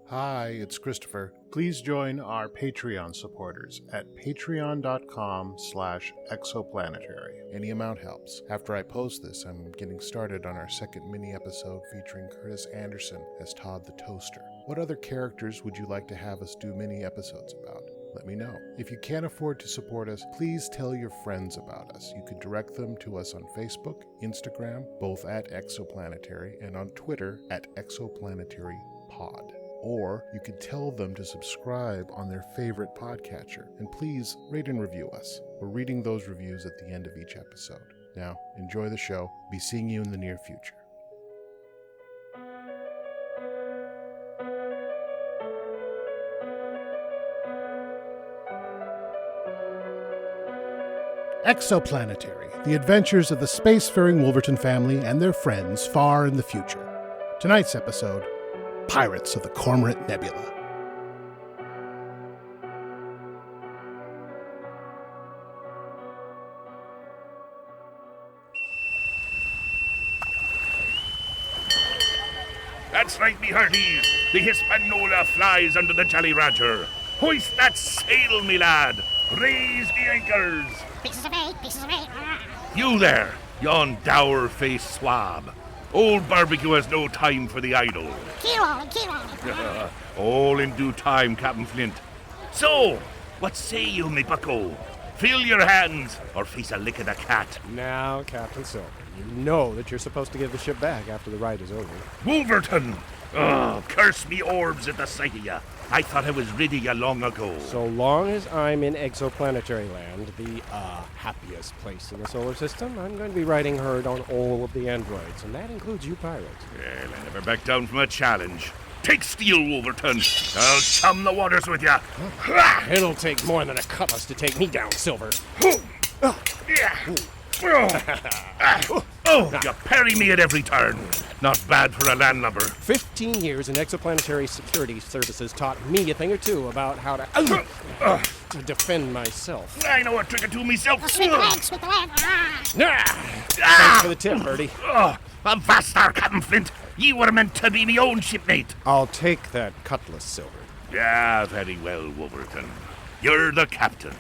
Hi, it's Christopher. Please join our Patreon supporters at patreon.com/exoplanetary. Any amount helps. After I post this, I'm getting started on our second mini-episode featuring Curtis Anderson as Todd the Toaster. What other characters would you like to have us do mini-episodes about? Let me know. If you can't afford to support us, please tell your friends about us. You can direct them to us on Facebook, Instagram, both at Exoplanetary, and on Twitter at ExoplanaryPod. Or you can tell them to subscribe on their favorite podcatcher. And please rate and review us. We're reading those reviews at the end of each episode. Now, enjoy the show. Be seeing you in the near future. Exoplanetary, the adventures of the spacefaring Wolverton family and their friends far in the future. Tonight's episode, Pirates of the Cormorant Nebula. That's right, me hearties. The Hispaniola flies under the Jolly Roger. Hoist that sail, me lad. Raise the anchors. Pieces of eight, pieces of eight. You there, yon dour-faced swab. Old Barbecue has no time for the idle. Keep on. All in due time, Captain Flint. So, what say you, me bucko? Fill your hands, or face a lick of the cat. Now, Captain Silver, you know that you're supposed to give the ship back after the ride is over. Wolverton! Oh, curse me orbs at the sight of ya. I thought I was rid of ya long ago. So long as I'm in Exoplanetary land, the happiest place in the solar system, I'm going to be riding herd on all of the androids, and that includes you pirates. Well, I never back down from a challenge. Take steel, Wolverton. I'll chum the waters with ya. It'll take more than a cutlass to take me down, Silver. You parry me at every turn. Not bad for a landlubber. 15 years in Exoplanetary security services taught me a thing or two about how to defend myself. I know a trick or two myself. Sweep the leg. Thanks for the tip, Birdie. Avast there, Captain Flint. Ye were meant to be me own shipmate. I'll take that cutlass, Silver. Yeah, very well, Wolverton. You're the captain.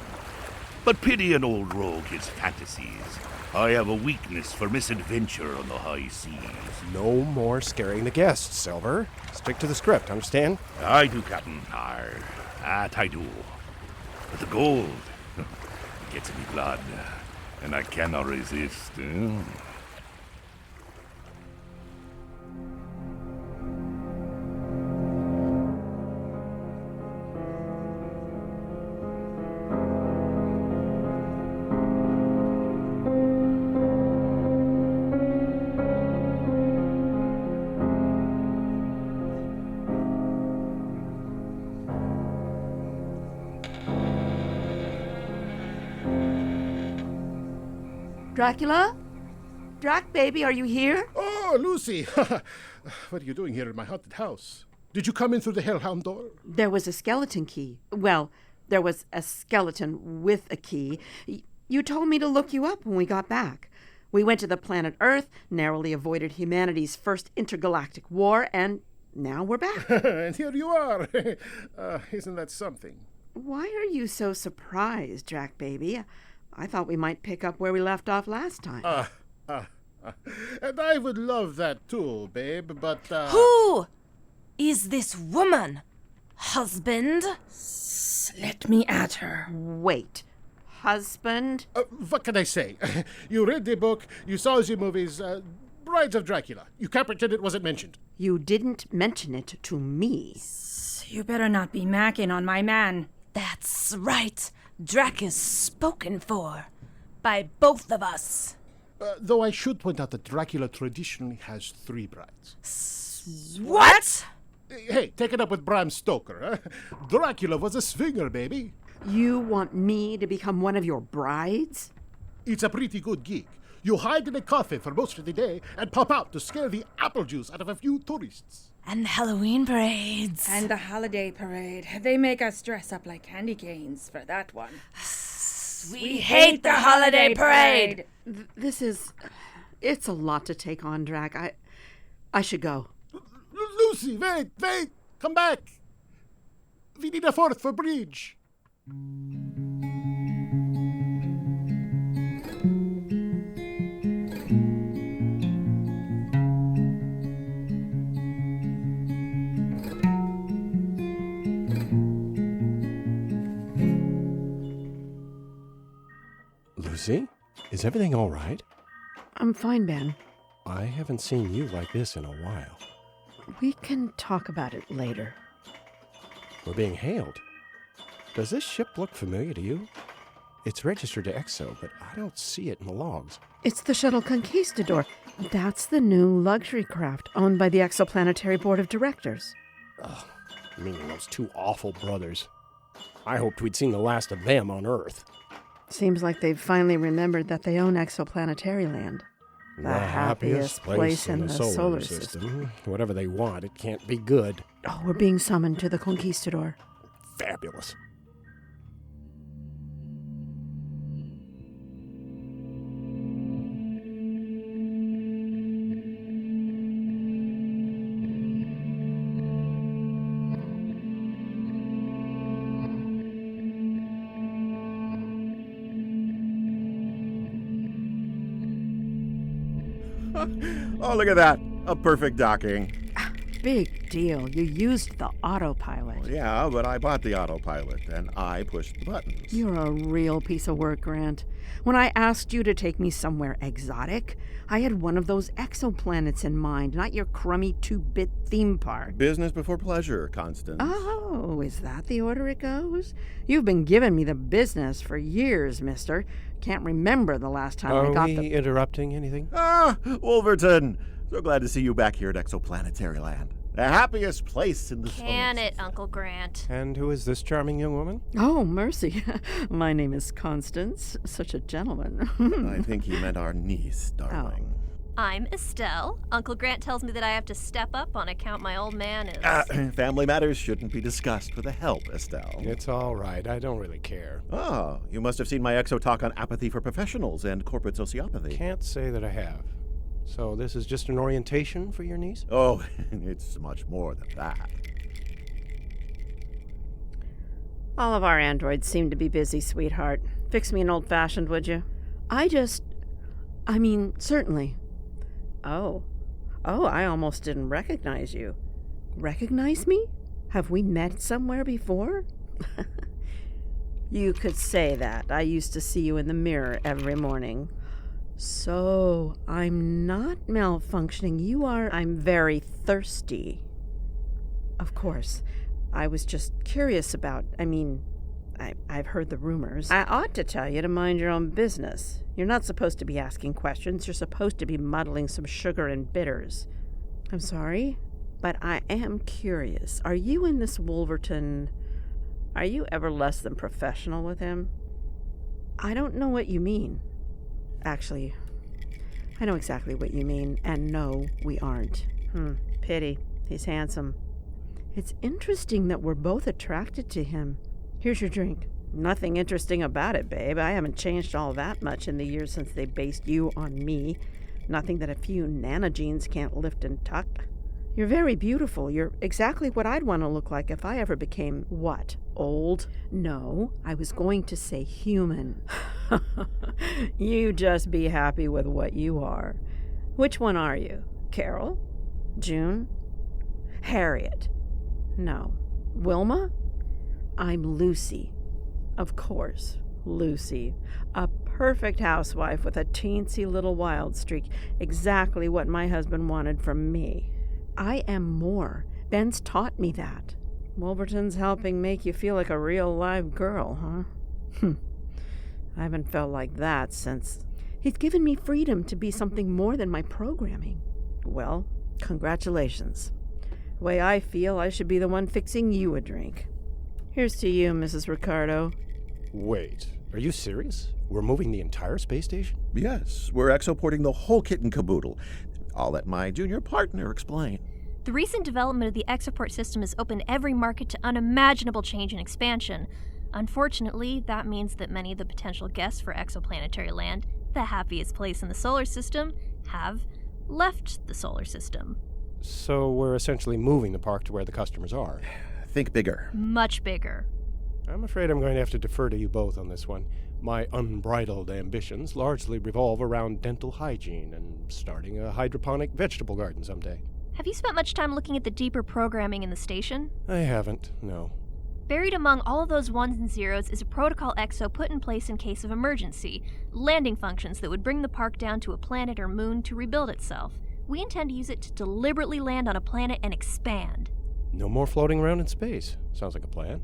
But pity an old rogue his fantasies. I have a weakness for misadventure on the high seas. No more scaring the guests, Silver. Stick to the script, understand? I do, Captain. That I do. But the gold gets me blood, and I cannot resist. Dracula? Drac, baby, are you here? Oh, Lucy! What are you doing here in my haunted house? Did you come in through the hellhound door? There was a skeleton key. Well, there was a skeleton with a key. You told me to look you up when we got back. We went to the planet Earth, narrowly avoided humanity's first intergalactic war, and now we're back. And here you are. Isn't that something? Why are you so surprised, Drac, baby? I thought we might pick up where we left off last time. And I would love that too, babe, but, Who is this woman? Husband? Let me at her. Wait. Husband? What can I say? You read the book, you saw the movies, Brides of Dracula. You can't pretend it wasn't mentioned. You didn't mention it to me. You better not be macking on my man. That's right. Drac is spoken for. By both of us. Though I should point out that Dracula traditionally has 3 brides. What? Hey, take it up with Bram Stoker, huh? Dracula was a swinger, baby. You want me to become one of your brides? It's a pretty good gig. You hide in a coffin for most of the day and pop out to scare the apple juice out of a few tourists. And Halloween parades. And the holiday parade. They make us dress up like candy canes for that one. We hate the holiday parade. It's a lot to take on, Drac. I should go. Lucy, wait, come back. We need a fourth for bridge. Lucy, is everything all right? I'm fine, Ben. I haven't seen you like this in a while. We can talk about it later. We're being hailed. Does this ship look familiar to you? It's registered to Exo, but I don't see it in the logs. It's the shuttle Conquistador. That's the new luxury craft owned by the Exoplanetary Board of Directors. Ugh, meaning those two awful brothers. I hoped we'd seen the last of them on Earth. Seems like they've finally remembered that they own Exoplanetary land. The happiest place in the solar system. Whatever they want, it can't be good. Oh, we're being summoned to the Conquistador. Fabulous. Oh, look at that. A perfect docking. Big deal. You used the autopilot. Yeah, but I bought the autopilot, and I pushed the buttons. You're a real piece of work, Grant. When I asked you to take me somewhere exotic, I had one of those exoplanets in mind, not your crummy 2-bit theme park. Business before pleasure, Constance. Oh, is that the order it goes? You've been giving me the business for years, mister. Can't remember the last time I got Are we interrupting anything? Ah, Wolverton. So glad to see you back here at Exoplanetary Land. The happiest place in the solar Can it, system. Uncle Grant? And who is this charming young woman? Oh, mercy. My name is Constance. Such a gentleman. I think he meant our niece, darling. I'm Estelle. Uncle Grant tells me that I have to step up on account my old man is... Family matters shouldn't be discussed with a help, Estelle. It's all right. I don't really care. Oh, you must have seen my Exo talk on apathy for professionals and corporate sociopathy. Can't say that I have. So this is just an orientation for your niece? Oh, it's much more than that. All of our androids seem to be busy, sweetheart. Fix me an old-fashioned, would you? Certainly. Oh, I almost didn't recognize you. Recognize me? Have we met somewhere before? You could say that. I used to see you in the mirror every morning. So, I'm not malfunctioning. You are. I'm very thirsty. Of course. I was just curious about. I've heard the rumors. I ought to tell you to mind your own business. You're not supposed to be asking questions. You're supposed to be muddling some sugar and bitters. I'm sorry, but I am curious. Are you and this Wolverton... Are you ever less than professional with him? I don't know what you mean. Actually, I know exactly what you mean, and no, we aren't. Pity. He's handsome. It's interesting that we're both attracted to him. Here's your drink. Nothing interesting about it, babe. I haven't changed all that much in the years since they based you on me. Nothing that a few nanogenes can't lift and tuck. You're very beautiful. You're exactly what I'd want to look like if I ever became, what, old? No, I was going to say human. You just be happy with what you are. Which one are you? Carol? June? Harriet? No. Wilma? I'm Lucy. Of course, Lucy. A perfect housewife with a teensy little wild streak. Exactly what my husband wanted from me. I am more. Ben's taught me that. Wolverton's helping make you feel like a real live girl, huh? I haven't felt like that since... He's given me freedom to be something more than my programming. Well, congratulations. The way I feel, I should be the one fixing you a drink. Here's to you, Mrs. Ricardo. Wait, are you serious? We're moving the entire space station? Yes, we're exoporting the whole kit and caboodle. I'll let my junior partner explain. The recent development of the Exoport system has opened every market to unimaginable change and expansion. Unfortunately, that means that many of the potential guests for Exoplanetary Land, the happiest place in the solar system, have left the solar system. So we're essentially moving the park to where the customers are. think bigger. Much bigger. I'm afraid I'm going to have to defer to you both on this one. My unbridled ambitions largely revolve around dental hygiene and starting a hydroponic vegetable garden someday. Have you spent much time looking at the deeper programming in the station? I haven't, no. Buried among all of those ones and zeros is a protocol Exo put in place in case of emergency, landing functions that would bring the park down to a planet or moon to rebuild itself. We intend to use it to deliberately land on a planet and expand. No more floating around in space. Sounds like a plan.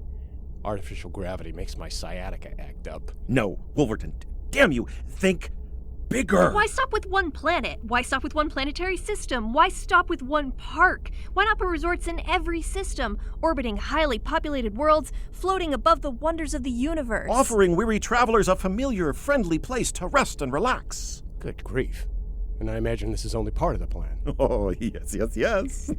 Artificial gravity makes my sciatica act up. No, Wolverton, damn you, think bigger. Why stop with one planet? Why stop with one planetary system? Why stop with one park? Why not put resorts in every system, orbiting highly populated worlds, floating above the wonders of the universe? Offering weary travelers a familiar, friendly place to rest and relax. Good grief. And I imagine this is only part of the plan. Oh, yes.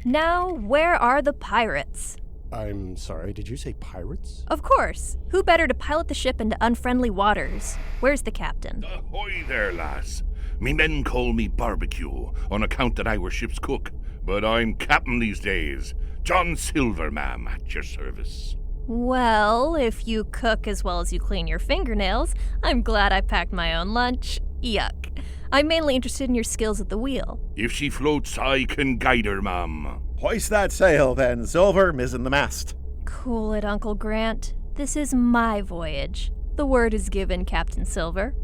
Now, where are the pirates? I'm sorry, did you say pirates? Of course. Who better to pilot the ship into unfriendly waters? Where's the captain? Ahoy there, lass. Me men call me Barbecue on account that I were ship's cook, but I'm captain these days. John Silver, ma'am, at your service. Well, if you cook as well as you clean your fingernails, I'm glad I packed my own lunch. Yuck. I'm mainly interested in your skills at the wheel. If she floats, I can guide her, ma'am. Hoist that sail, then, Silver, mizzen the mast. Cool it, Uncle Grant. This is my voyage. The word is given, Captain Silver.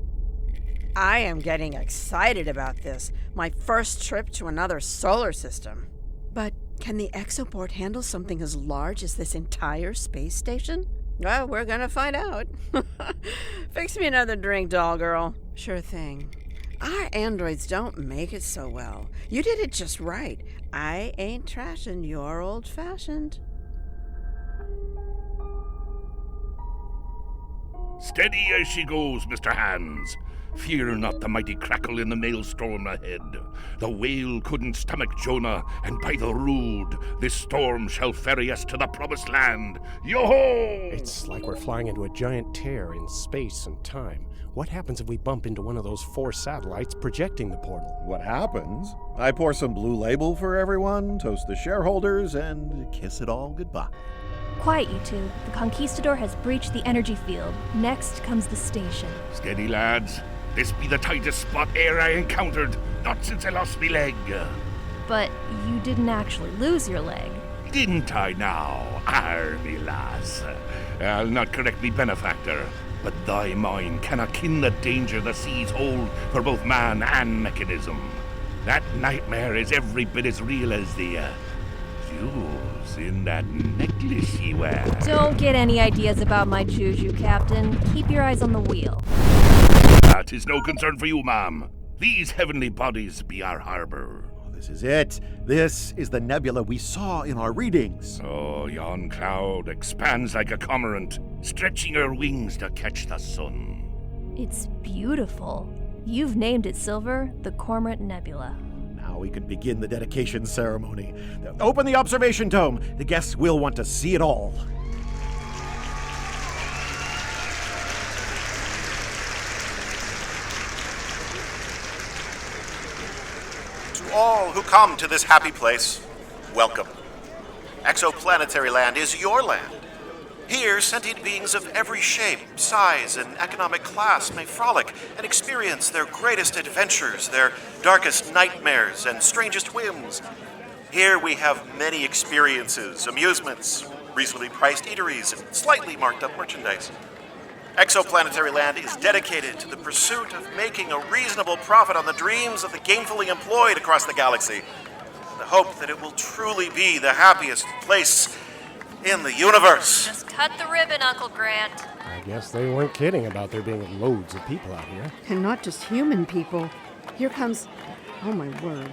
I am getting excited about this. My first trip to another solar system. But can the exoport handle something as large as this entire space station? Well, we're gonna find out. Fix me another drink, doll girl. Sure thing. Our androids don't make it so well. You did it just right. I ain't trashing your old-fashioned. Steady as she goes, Mr. Hands. Fear not the mighty crackle in the maelstrom ahead. The whale couldn't stomach Jonah, and by the rood, this storm shall ferry us to the promised land. Yo-ho! It's like we're flying into a giant tear in space and time. What happens if we bump into one of those 4 satellites projecting the portal? What happens? I pour some blue label for everyone, toast the shareholders, and kiss it all goodbye. Quiet, you two. The Conquistador has breached the energy field. Next comes the station. Steady, lads. This be the tightest spot e'er I encountered, not since I lost me leg. But you didn't actually lose your leg. Didn't I now? Me lass. I'll not correct me benefactor, but thy mind cannot ken the danger the seas hold for both man and mechanism. That nightmare is every bit as real as the jewels in that necklace ye wear. Don't get any ideas about my juju, Captain. Keep your eyes on the wheel. That is no concern for you, ma'am. These heavenly bodies be our harbor. This is it. This is the nebula we saw in our readings. Oh, yon cloud expands like a cormorant, stretching her wings to catch the sun. It's beautiful. You've named it, Silver, the Cormorant Nebula. Now we can begin the dedication ceremony. Open the observation dome. The guests will want to see it all. All who come to this happy place, welcome. Exoplanetary land is your land. Here, sentient beings of every shape, size, and economic class may frolic and experience their greatest adventures, their darkest nightmares, and strangest whims. Here we have many experiences, amusements, reasonably priced eateries, and slightly marked up merchandise. Exoplanetary land is dedicated to the pursuit of making a reasonable profit on the dreams of the gainfully employed across the galaxy. The hope that it will truly be the happiest place in the universe. Just cut the ribbon, Uncle Grant. I guess they weren't kidding about there being loads of people out here. And not just human people. Here comes... Oh, my word.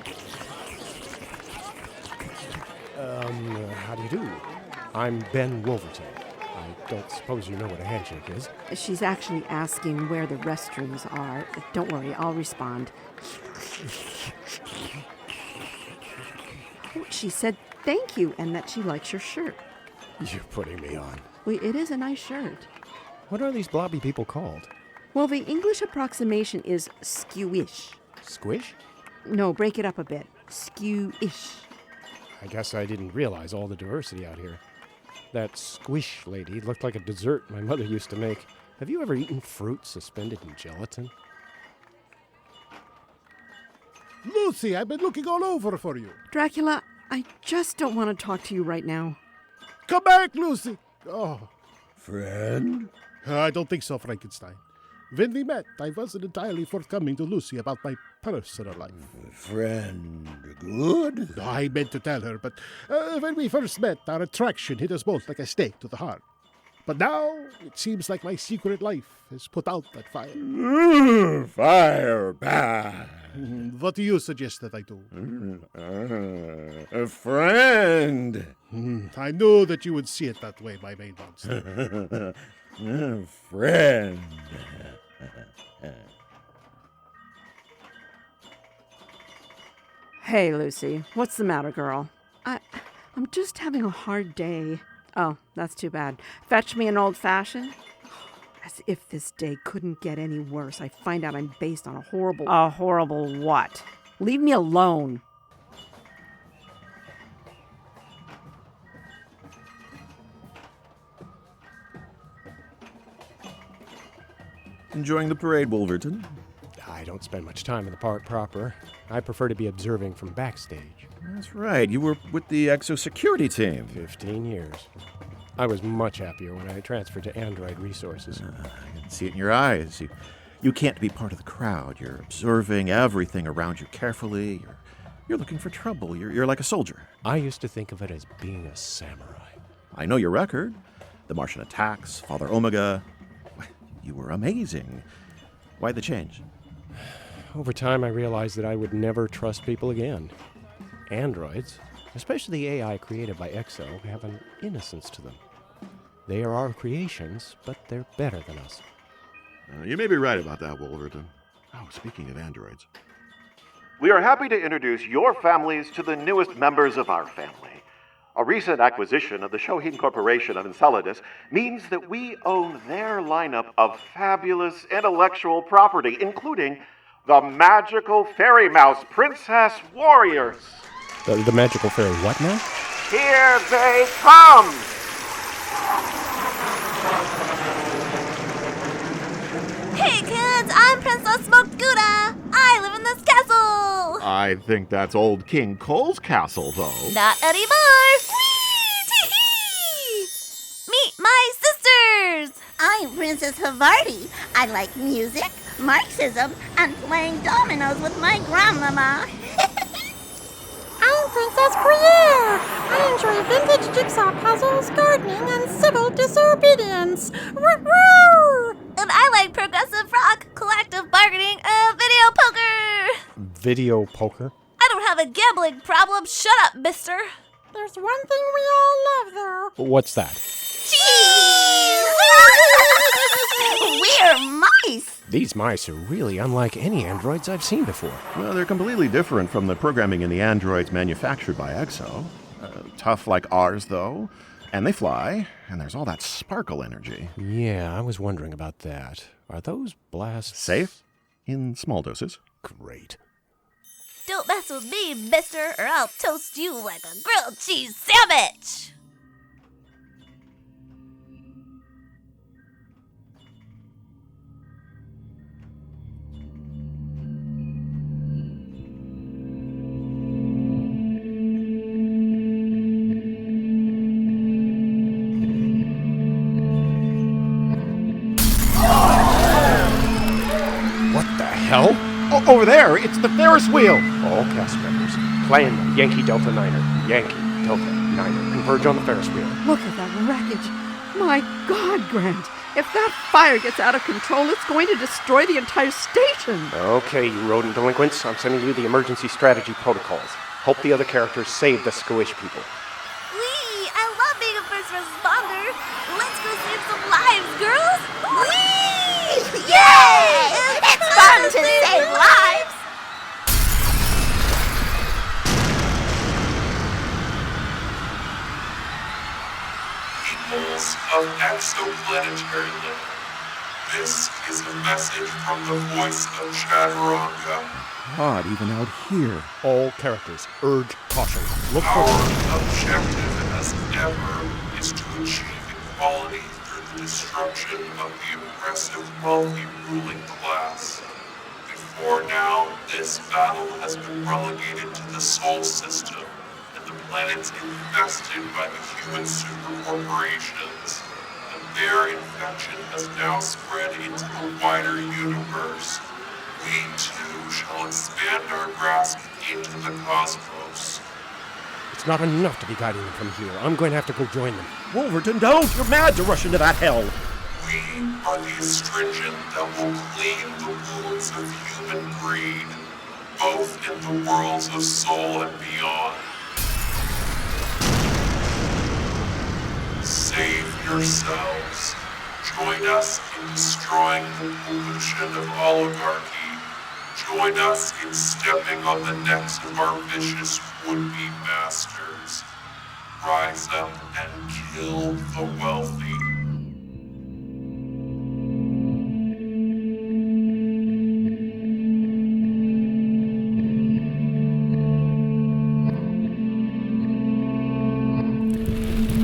How do you do? I'm Ben Wolverton. I don't suppose you know what a handshake is. She's actually asking where the restrooms are. Don't worry, I'll respond. She said thank you and that she likes your shirt. You're putting me on. Well, it is a nice shirt. What are these blobby people called? Well, the English approximation is skewish. Squish? No, break it up a bit. Skewish. I guess I didn't realize all the diversity out here. That squish lady looked like a dessert my mother used to make. Have you ever eaten fruit suspended in gelatin? Lucy, I've been looking all over for you. Dracula, I just don't want to talk to you right now. Come back, Lucy. Oh, Friend? I don't think so, Frankenstein. When we met, I wasn't entirely forthcoming to Lucy about my personal life. Friend, good? I meant to tell her, but when we first met, our attraction hit us both like a stake to the heart. But now, it seems like my secret life has put out that fire. Fire bad. What do you suggest that I do? A friend. I knew that you would see it that way, my main monster. Friend. Hey, Lucy, what's the matter, girl? I'm just having a hard day. Oh, that's too bad. Fetch me an old-fashioned? As if this day couldn't get any worse. I find out I'm based on a horrible... A horrible what? Leave me alone. Enjoying the parade, Wolverton? I don't spend much time in the park proper. I prefer to be observing from backstage. That's right. You were with the Exo security team. 15 years. I was much happier when I transferred to Android resources. I can see it in your eyes. You can't be part of the crowd. You're observing everything around you carefully. You're looking for trouble. You're like a soldier. I used to think of it as being a samurai. I know your record. The Martian attacks, Father Omega. You were amazing. Why the change? Over time, I realized that I would never trust people again. Androids, especially the AI created by Exo, have an innocence to them. They are our creations, but they're better than us. You may be right about that, Wolverton. Oh, speaking of androids. We are happy to introduce your families to the newest members of our family. A recent acquisition of the Shohin Corporation of Enceladus means that we own their lineup of fabulous intellectual property, including the magical fairy mouse princess warriors. The magical fairy what now? Here they come! Hey kids, I'm Princess Gouda. I live in this castle. I think that's old King Cole's castle, though. Not anymore. Whee! Tee-hee! Meet my sisters. I'm Princess Havarti. I like music, Marxism, and playing dominoes with my grandmama. I'm Princess Gruyère. I enjoy vintage jigsaw puzzles, gardening, and civil disobedience. Woo-woo! And I like progressive rock, collective bargaining, and video poker. Video poker? I don't have a gambling problem. Shut up, mister. There's one thing we all love, though. What's that? Cheese! We're mice! These mice are really unlike any androids I've seen before. Well, they're completely different from the programming in the androids manufactured by Exo. Tough like ours, though. And they fly, and there's all that sparkle energy. Yeah, I was wondering about that. Are those blasts... Safe? In small doses. Great. Don't mess with me, mister, or I'll toast you like a grilled cheese sandwich. Hell? Oh, over there, it's the Ferris wheel! All cast members. Plan Yankee Delta Niner. Yankee Delta Niner. Converge on the Ferris wheel. Look at that wreckage. My God, Grant. If that fire gets out of control, it's going to destroy the entire station. Okay, you rodent delinquents. I'm sending you the emergency strategy protocols. Hope the other characters save the Squish people. Wee! I love being a first responder. Let's go save some lives, girls. Wee! Yay! It's fun to save lives! Peoples of Exoplanetary Land, This is a message from the voice of Chaturanga. Odd, even out here. All characters, urge caution. Look for... Our objective as ever is to achieve equality through the destruction of the oppressive, wealthy ruling class. Before now, this battle has been relegated to the Sol system and the planets infested by the human supercorporations. And their infection has now spread into the wider universe. We too shall expand our grasp into the cosmos. It's not enough to be guiding them from here. I'm going to have to go join them. Wolverton, don't! You're mad to rush into that hell! We are the astringent that will clean the wounds of human greed, both in the worlds of Sol and beyond. Save yourselves. Join us in destroying the pollution of oligarchy. Join us in stepping on the necks of our vicious would-be masters. Rise up and kill the wealthy.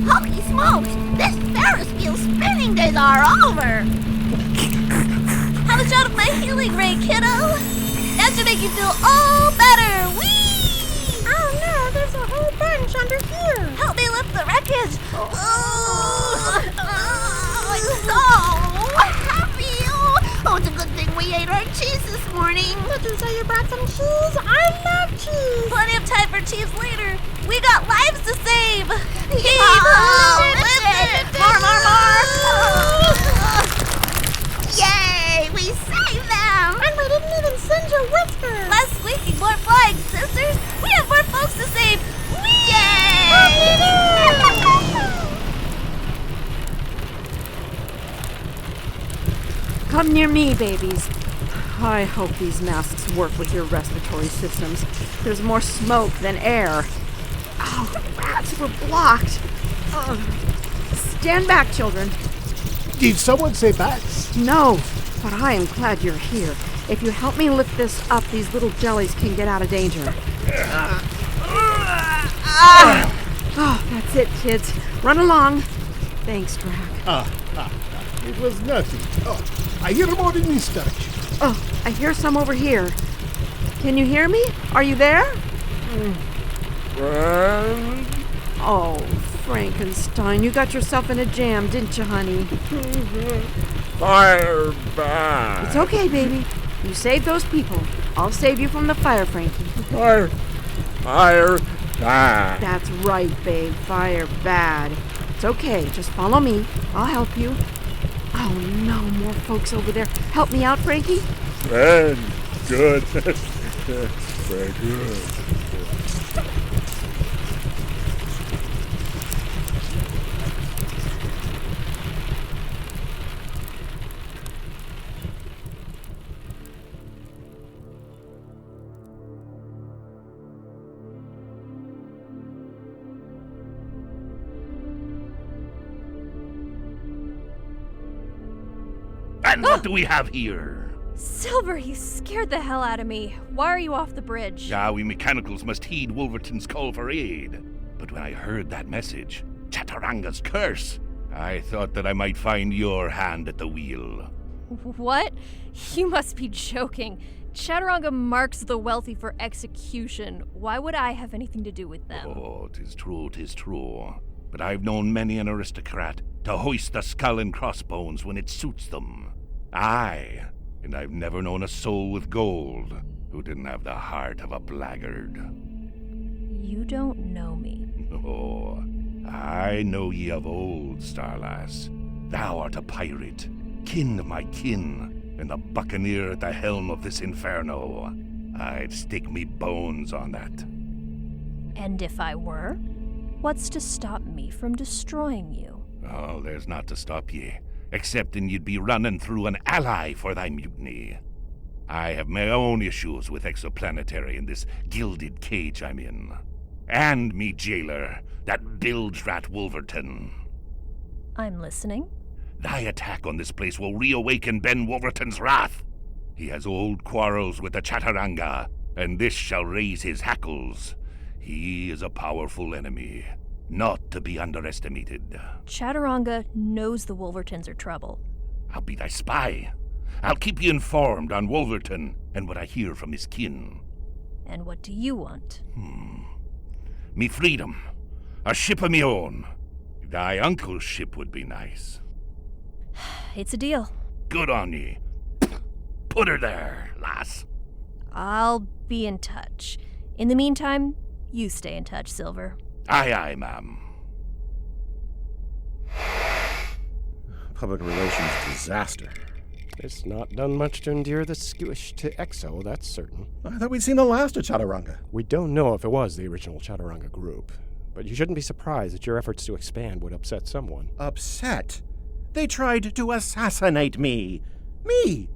Holy smokes! This Ferris wheel spinning days are over! How much out of my healing ray, kiddo? That should make you feel all better! Whee! Oh no, there's a whole bunch under here. Help me lift the wreckage! I'm so happy! Oh, it's a good thing we ate our cheese this morning. Did you say you brought some cheese? I love cheese. Plenty of time for cheese later. We got lives to save! Lift it! More! Yay! We saved them! And we didn't even send you whiskers. Less squeaking, more flying, sisters! We have more folks to save! Come near me, babies. I hope these masks work with your respiratory systems. There's more smoke than air. Oh, the rats were blocked. Stand back, children. Did someone say bats? No, but I am glad you're here. If you help me lift this up, these little jellies can get out of danger. Oh, that's it, kids. Run along. Thanks, Drac. It was nothing. Oh, I hear more in this direction. Oh, I hear some over here. Can you hear me? Are you there? Oh, Frankenstein, you got yourself in a jam, didn't you, honey? Fire back. It's okay, baby. You saved those people. I'll save you from the fire, Frankie. Fire back. That's right, babe. Fire bad. It's okay. Just follow me. I'll help you. Oh, no. More folks over there. Help me out, Frankie. Very good. Very good. And what do we have here? Silver, you scared the hell out of me. Why are you off the bridge? We mechanicals must heed Wolverton's call for aid. But when I heard that message, Chaturanga's curse, I thought that I might find your hand at the wheel. What? You must be joking. Chaturanga marks the wealthy for execution. Why would I have anything to do with them? Oh, 'tis true, 'tis true. But I've known many an aristocrat to hoist the skull and crossbones when it suits them. Aye, and I've never known a soul with gold who didn't have the heart of a blackguard. You don't know me. Oh, I know ye of old, Starlass. Thou art a pirate, kin of my kin, and the buccaneer at the helm of this inferno. I'd stake me bones on that. And if I were? What's to stop me from destroying you? Oh, there's naught to stop ye, excepting you'd be running through an ally for thy mutiny. I have my own issues with Exoplanetary in this gilded cage I'm in. And me jailer, that bilge rat Wolverton. I'm listening. Thy attack on this place will reawaken Ben Wolverton's wrath. He has old quarrels with the Chaturanga, and this shall raise his hackles. He is a powerful enemy, not to be underestimated. Chaturanga knows the Wolvertons are trouble. I'll be thy spy. I'll keep you informed on Wolverton and what I hear from his kin. And what do you want? Me freedom. A ship of me own. Thy uncle's ship would be nice. It's a deal. Good on ye. Put her there, lass. I'll be in touch. In the meantime, you stay in touch, Silver. Aye, aye, ma'am. Public relations disaster. It's not done much to endear the squish to Exo, that's certain. I thought we'd seen the last of Chaturanga. We don't know if it was the original Chaturanga group, but you shouldn't be surprised that your efforts to expand would upset someone. Upset? They tried to assassinate me. Me!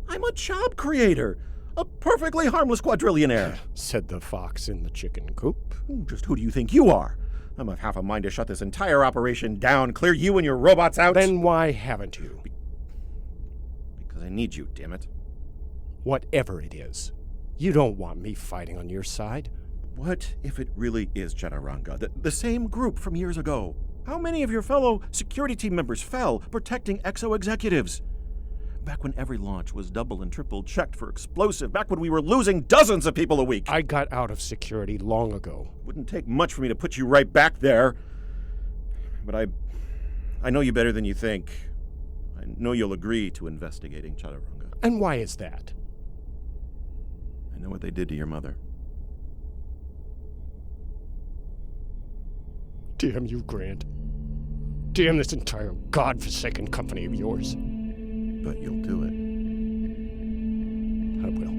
I'm a job creator. A perfectly harmless quadrillionaire. Said the fox in the chicken coop. Just who do you think you are? I'm of half a mind to shut this entire operation down, clear you and your robots out. Then why haven't you? Because I need you, damn it. Whatever it is, you don't want me fighting on your side. What if it really is Chaturanga, the same group from years ago? How many of your fellow security team members fell protecting Exo executives? Back when every launch was double and triple checked for explosive, back when we were losing dozens of people a week. I got out of security long ago. Wouldn't take much for me to put you right back there. But I know you better than you think. I know you'll agree to investigating Chaturanga. And why is that? I know what they did to your mother. Damn you, Grant. Damn this entire godforsaken company of yours. But you'll do it. I will.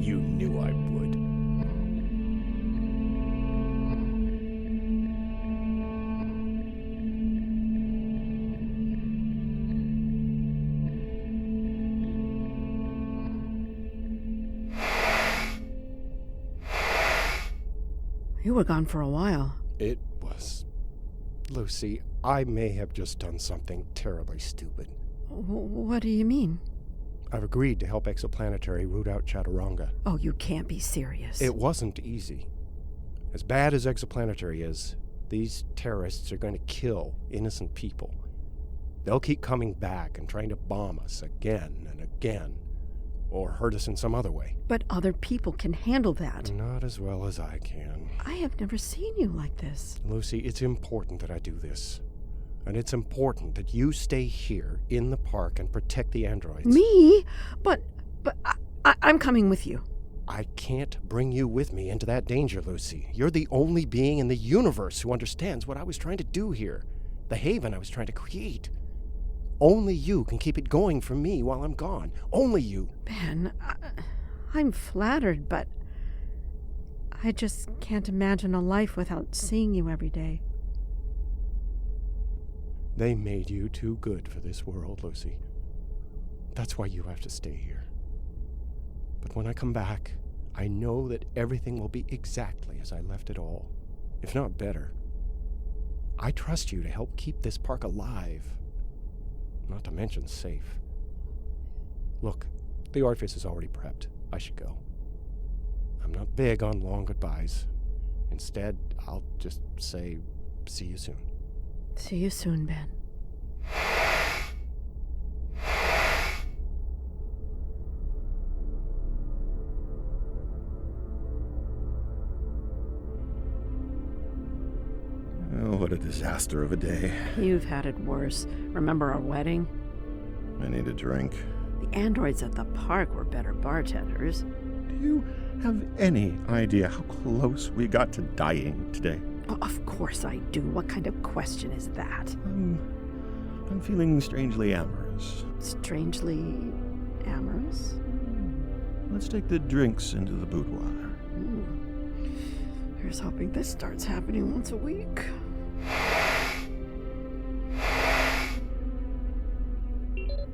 You knew I would. You were gone for a while. It was... Lucy, I may have just done something terribly stupid. What do you mean? I've agreed to help Exoplanetary root out Chaturanga. Oh, you can't be serious. It wasn't easy. As bad as Exoplanetary is, these terrorists are going to kill innocent people. They'll keep coming back and trying to bomb us again and again, or hurt us in some other way. But other people can handle that. Not as well as I can. I have never seen you like this. Lucy, it's important that I do this. And it's important that you stay here in the park and protect the androids. Me? But I'm coming with you. I can't bring you with me into that danger, Lucy. You're the only being in the universe who understands what I was trying to do here. The haven I was trying to create. Only you can keep it going for me while I'm gone. Only you. Ben, I'm flattered, but I just can't imagine a life without seeing you every day. They made you too good for this world, Lucy. That's why you have to stay here. But when I come back, I know that everything will be exactly as I left it all, if not better. I trust you to help keep this park alive, not to mention safe. Look, the orifice is already prepped. I should go. I'm not big on long goodbyes. Instead, I'll just say, see you soon. See you soon, Ben. Oh, what a disaster of a day. You've had it worse. Remember our wedding? I need a drink. The androids at the park were better bartenders. Do you have any idea how close we got to dying today? Oh, of course I do. What kind of question is that? I'm feeling strangely amorous. Strangely amorous? Let's take the drinks into the boudoir. Here's hoping this starts happening once a week.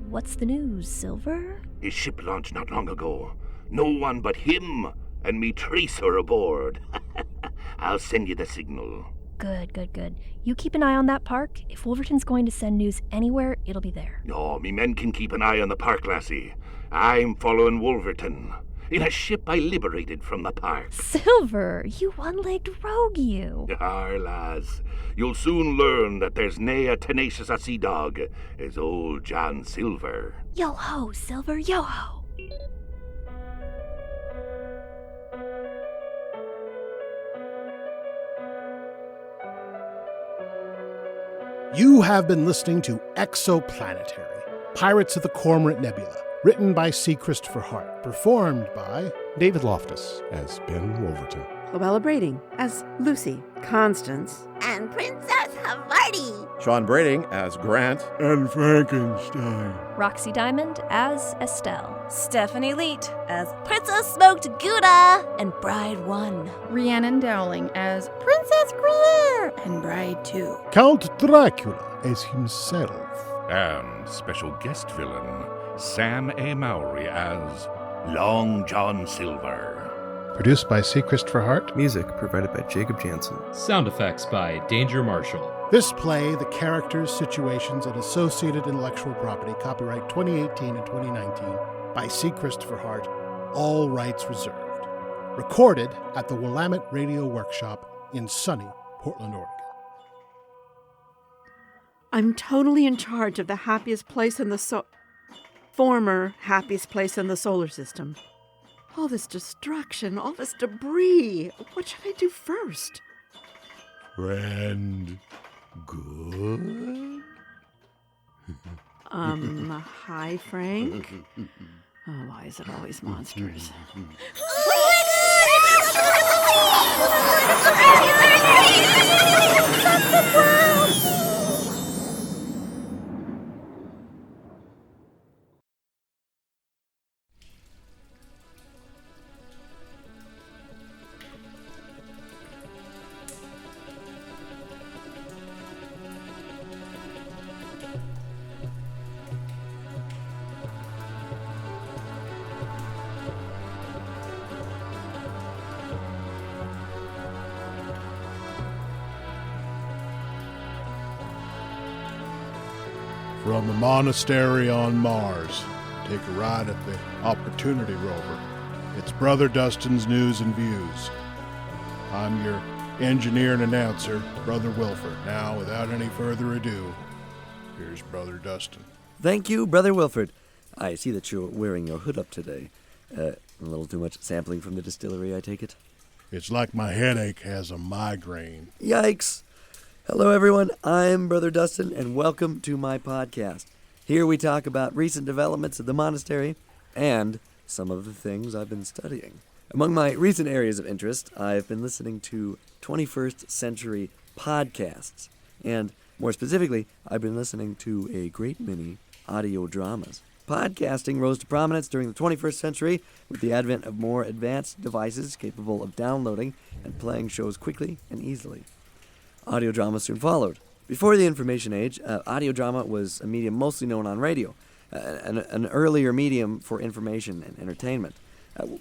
What's the news, Silver? His ship launched not long ago. No one but him and me tracer aboard. I'll send you the signal. Good, good, good. You keep an eye on that park. If Wolverton's going to send news anywhere, it'll be there. No, me men can keep an eye on the park, lassie. I'm following Wolverton. In a ship I liberated from the park. Silver, you one-legged rogue, you. Arr, lass. You'll soon learn that there's nae a tenacious a sea dog as old John Silver. Yo-ho, Silver, yo-ho. You have been listening to Exoplanetary, Pirates of the Cormorant Nebula, written by C. Christopher Hart, performed by David Loftus as Ben Wolverton. Khloella Brateng as Lucy, Constance, And Princess Havarti. Shawn Brateng as Grant. and Frankenstein. Roxy Diamond as Estelle. Stephanie Leet as Princess Smoked Gouda and Bride 1. Rhiannon Dowling as Princess Gruyère and Bride 2. Count Dracula as himself. And special guest villain, Sam A. Mowry as Long John Silver. Produced by C. Christopher Hart. Music provided by Jacob Jansen. Sound effects by Danger Marshall. This play, the characters, situations, and associated intellectual property, copyright 2018 and 2019 by C. Christopher Hart, all rights reserved. Recorded at the Willamette Radio Workshop in sunny Portland, Oregon. I'm totally in charge of the happiest place in the former happiest place in the solar system. All this destruction, all this debris. What should I do first? Friend, good? Hi, Frank. Oh, why is it always monsters? From the monastery on Mars, take a ride at the Opportunity Rover. It's Brother Dustin's News and Views. I'm your engineer and announcer, Brother Wilford. Now, without any further ado, here's Brother Dustin. Thank you, Brother Wilford. I see that you're wearing your hood up today. A little too much sampling from the distillery, I take it? It's like my headache has a migraine. Yikes! Hello, everyone. I'm Brother Dustin, and welcome to my podcast. Here we talk about recent developments at the monastery and some of the things I've been studying. Among my recent areas of interest, I've been listening to 21st century podcasts, and more specifically, I've been listening to a great many audio dramas. Podcasting rose to prominence during the 21st century with the advent of more advanced devices capable of downloading and playing shows quickly and easily. Audio drama soon followed. Before the information age, audio drama was a medium mostly known on radio, an earlier medium for information and entertainment,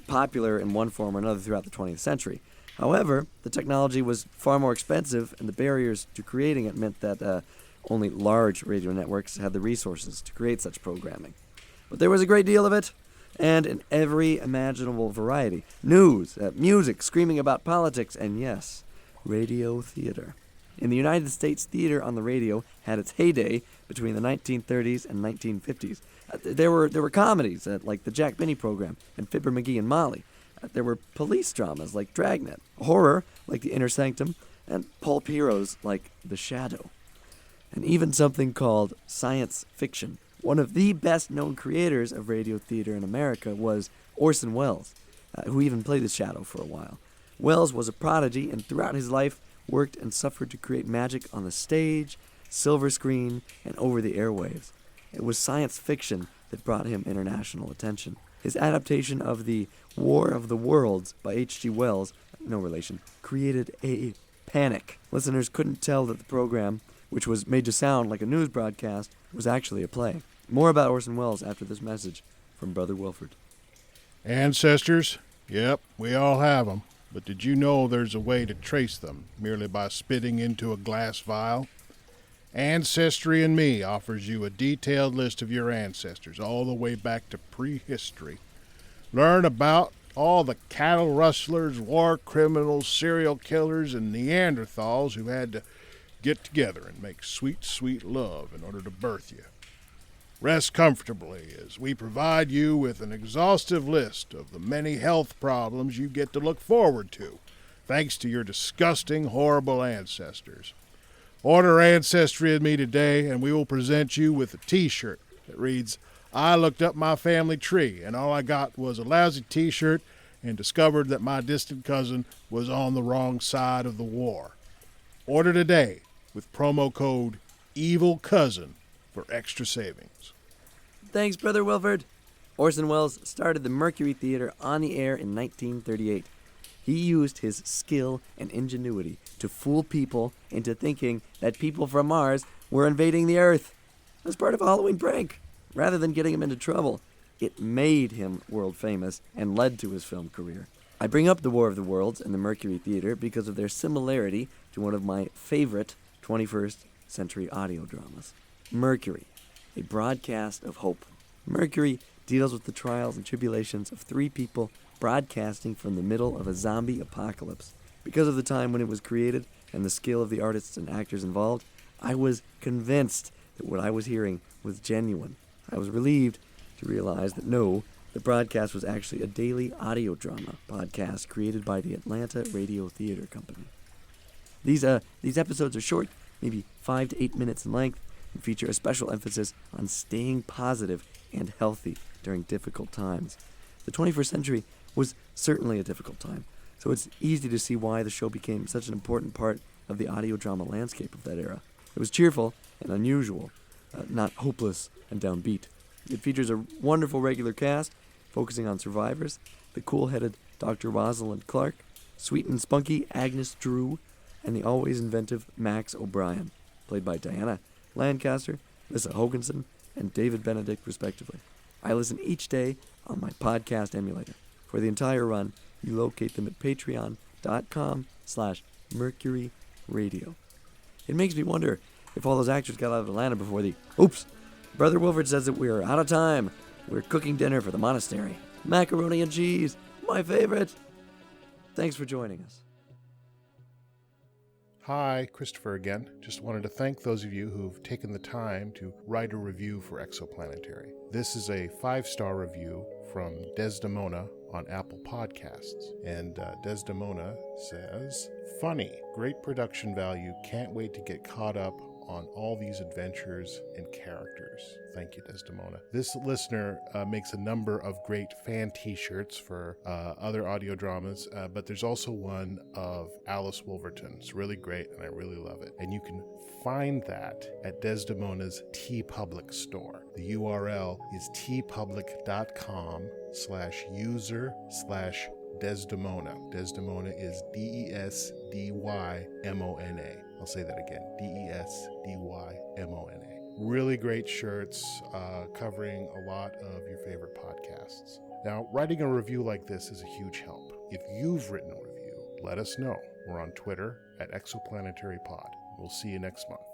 popular in one form or another throughout the 20th century. However, the technology was far more expensive, and the barriers to creating it meant that only large radio networks had the resources to create such programming. But there was a great deal of it, and in every imaginable variety. News, music, screaming about politics, and yes, radio theater. In the United States, theater on the radio had its heyday between the 1930s and 1950s. There were comedies like the Jack Benny program and Fibber McGee and Molly. There were police dramas like Dragnet, horror like The Inner Sanctum, and pulp heroes like The Shadow. And even something called science fiction. One of the best-known creators of radio theater in America was Orson Welles, who even played the Shadow for a while. Welles was a prodigy, and throughout his life, worked and suffered to create magic on the stage, silver screen, and over the airwaves. It was science fiction that brought him international attention. His adaptation of The War of the Worlds by H.G. Wells, no relation, created a panic. Listeners couldn't tell that the program, which was made to sound like a news broadcast, was actually a play. More about Orson Welles after this message from Brother Wilford. Ancestors? Yep, we all have them. But did you know there's a way to trace them merely by spitting into a glass vial? Ancestry and Me offers you a detailed list of your ancestors all the way back to prehistory. Learn about all the cattle rustlers, war criminals, serial killers, and Neanderthals who had to get together and make sweet, sweet love in order to birth you. Rest comfortably as we provide you with an exhaustive list of the many health problems you get to look forward to, thanks to your disgusting, horrible ancestors. Order Ancestry and Me today, and we will present you with a t-shirt that reads, I looked up my family tree, and all I got was a lousy t-shirt and discovered that my distant cousin was on the wrong side of the war. Order today with promo code EVILCOUSIN for extra savings. Thanks, Brother Wilford. Orson Welles started the Mercury Theater on the air in 1938. He used his skill and ingenuity to fool people into thinking that people from Mars were invading the Earth. As part of a Halloween prank. Rather than getting him into trouble, it made him world famous and led to his film career. I bring up The War of the Worlds and the Mercury Theater because of their similarity to one of my favorite 21st century audio dramas, Mercury, a broadcast of hope. Mercury deals with the trials and tribulations of three people broadcasting from the middle of a zombie apocalypse. Because of the time when it was created and the skill of the artists and actors involved, I was convinced that what I was hearing was genuine. I was relieved to realize that the broadcast was actually a daily audio drama podcast created by the Atlanta Radio Theater Company. These episodes are short, maybe 5 to 8 minutes in length, and feature a special emphasis on staying positive and healthy during difficult times. The 21st century was certainly a difficult time, so it's easy to see why the show became such an important part of the audio drama landscape of that era. It was cheerful and unusual, not hopeless and downbeat. It features a wonderful regular cast, focusing on survivors, the cool-headed Dr. Rosalind Clark, sweet and spunky Agnes Drew, and the always inventive Max O'Brien, played by Diana Lancaster, Lissa Hoganson, and David Benedict, respectively. I listen each day on my podcast emulator. For the entire run, you locate them at patreon.com/mercuryradio. It makes me wonder if all those actors got out of Atlanta before oops! Brother Wilford says that we're out of time. We're cooking dinner for the monastery. Macaroni and cheese, my favorite. Thanks for joining us. Hi, Christopher again. Just wanted to thank those of you who've taken the time to write a review for Exoplanetary. This is a 5-star review from Desdemona on Apple Podcasts. And Desdemona says, funny, great production value, can't wait to get caught up on all these adventures and characters. Thank you, Desdemona. This listener makes a number of great fan t-shirts for other audio dramas, but there's also one of Alice Wolverton. It's really great, and I really love it. And you can find that at Desdemona's TeePublic store. The URL is teepublic.com/user/Desdemona. Desdemona is DESDYMONA. I'll say that again, DESDYMONA. Really great shirts covering a lot of your favorite podcasts. Now, writing a review like this is a huge help. If you've written a review, let us know. We're on Twitter at ExoplanetaryPod. We'll see you next month.